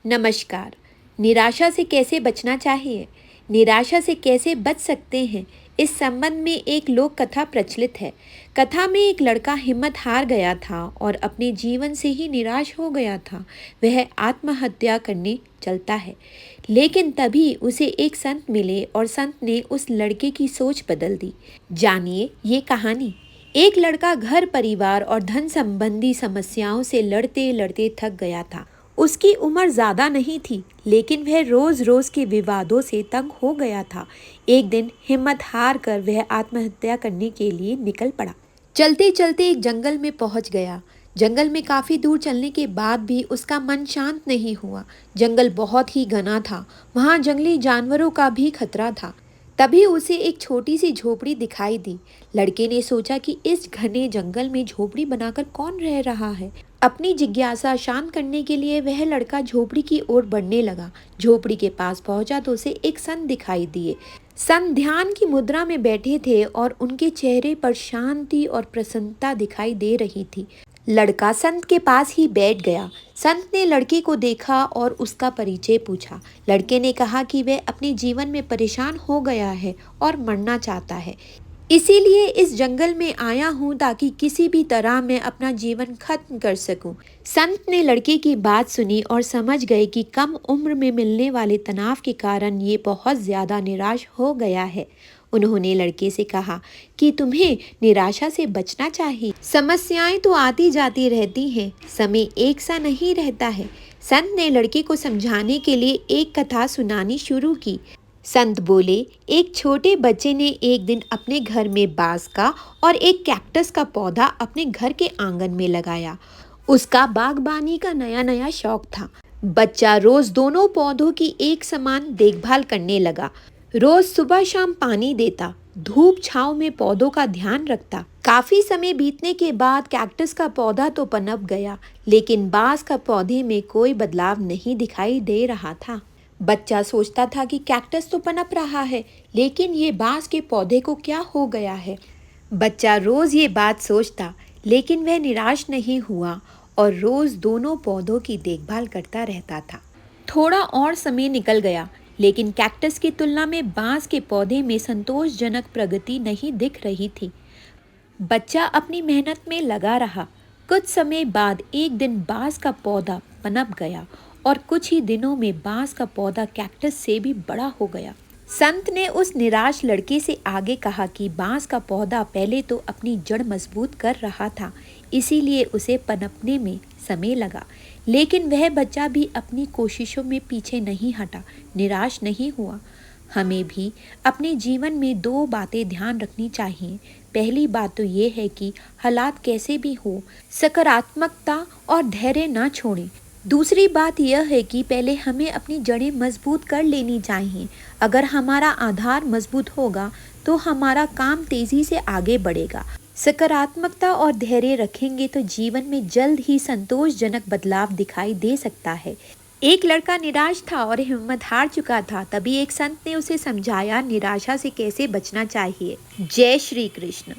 नमस्कार। निराशा से कैसे बचना चाहिए? निराशा से कैसे बच सकते हैं? इस संबंध में एक लोक कथा प्रचलित है। कथा में एक लड़का हिम्मत हार गया था और अपने जीवन से ही निराश हो गया था। वह आत्महत्या करने चलता है, लेकिन तभी उसे एक संत मिले और संत ने उस लड़के की सोच बदल दी। जानिए ये कहानी। एक लड़का घर परिवार और धन संबंधी समस्याओं से लड़ते लड़ते थक गया था। उसकी उम्र ज्यादा नहीं थी, लेकिन वह रोज रोज के विवादों से तंग हो गया था। एक दिन हिम्मत हार कर वह आत्महत्या करने के लिए निकल पड़ा। चलते चलते एक जंगल में पहुंच गया। जंगल में काफी दूर चलने के बाद भी उसका मन शांत नहीं हुआ। जंगल बहुत ही घना था, वहां जंगली जानवरों का भी खतरा था। तभी उसे एक छोटी सी झोपड़ी दिखाई दी। लड़के ने सोचा कि इस घने जंगल में झोपड़ी बनाकर कौन रह रहा है। अपनी जिज्ञासा शांत करने के लिए वह लड़का झोपड़ी की ओर बढ़ने लगा। झोपड़ी के पास पहुंचा तो उसे एक संत दिखाई दिए। संत ध्यान की मुद्रा में बैठे थे और उनके चेहरे पर शांति और प्रसन्नता दिखाई दे रही थी। लड़का संत के पास ही बैठ गया। संत ने लड़के को देखा और उसका परिचय पूछा। लड़के ने कहा कि वह अपने जीवन में परेशान हो गया है और मरना चाहता है। इसीलिए इस जंगल में आया हूँ ताकि किसी भी तरह मैं अपना जीवन खत्म कर सकूं। संत ने लड़के की बात सुनी और समझ गए कि कम उम्र में मिलने वाले तनाव के कारण ये बहुत ज्यादा निराश हो गया है। उन्होंने लड़के से कहा कि तुम्हें निराशा से बचना चाहिए। समस्याएं तो आती जाती रहती हैं, समय एक सा नहीं रहता है। संत ने लड़के को समझाने के लिए एक कथा सुनानी शुरू की। संत बोले, एक छोटे बच्चे ने एक दिन अपने घर में बांस का और एक कैक्टस का पौधा अपने घर के आंगन में लगाया। उसका बागबानी का नया नया शौक था। बच्चा रोज दोनों पौधों की एक समान देखभाल करने लगा। रोज सुबह शाम पानी देता, धूप छांव में पौधों का ध्यान रखता। काफी समय बीतने के बाद कैक्टस का पौधा तो पनप गया, लेकिन बांस का पौधे में कोई बदलाव नहीं दिखाई दे रहा था। बच्चा सोचता था कि कैक्टस तो पनप रहा है, लेकिन ये बांस के पौधे को क्या हो गया है। बच्चा रोज ये बात सोचता, लेकिन वह निराश नहीं हुआ और रोज दोनों पौधों की देखभाल करता रहता था। थोड़ा और समय निकल गया, लेकिन कैक्टस की तुलना में बांस के पौधे में संतोषजनक प्रगति नहीं दिख रही थी। बच्चा अपनी मेहनत में लगा रहा। कुछ समय बाद एक दिन बांस का पौधा पनप गया और कुछ ही दिनों में बांस का पौधा कैक्टस से भी बड़ा हो गया। संत ने उस निराश लड़के से आगे कहा कि बांस का पौधा पहले तो अपनी जड़ मजबूत कर रहा था, इसीलिए उसे पनपने में समय लगा। लेकिन वह बच्चा भी अपनी कोशिशों में पीछे नहीं हटा, निराश नहीं हुआ। हमें भी अपने जीवन में दो बातें ध्यान रखनी चाहिए। पहली बात तो ये है कि हालात कैसे भी हो, सकारात्मकता और धैर्य ना छोड़ें। दूसरी बात यह है कि पहले हमें अपनी जड़ें मजबूत कर लेनी चाहिए। अगर हमारा आधार मजबूत होगा तो हमारा काम तेजी से आगे बढ़ेगा। सकारात्मकता और धैर्य रखेंगे तो जीवन में जल्द ही संतोषजनक बदलाव दिखाई दे सकता है। एक लड़का निराश था और हिम्मत हार चुका था। तभी एक संत ने उसे समझाया निराशा से कैसे बचना चाहिए। जय श्री कृष्ण।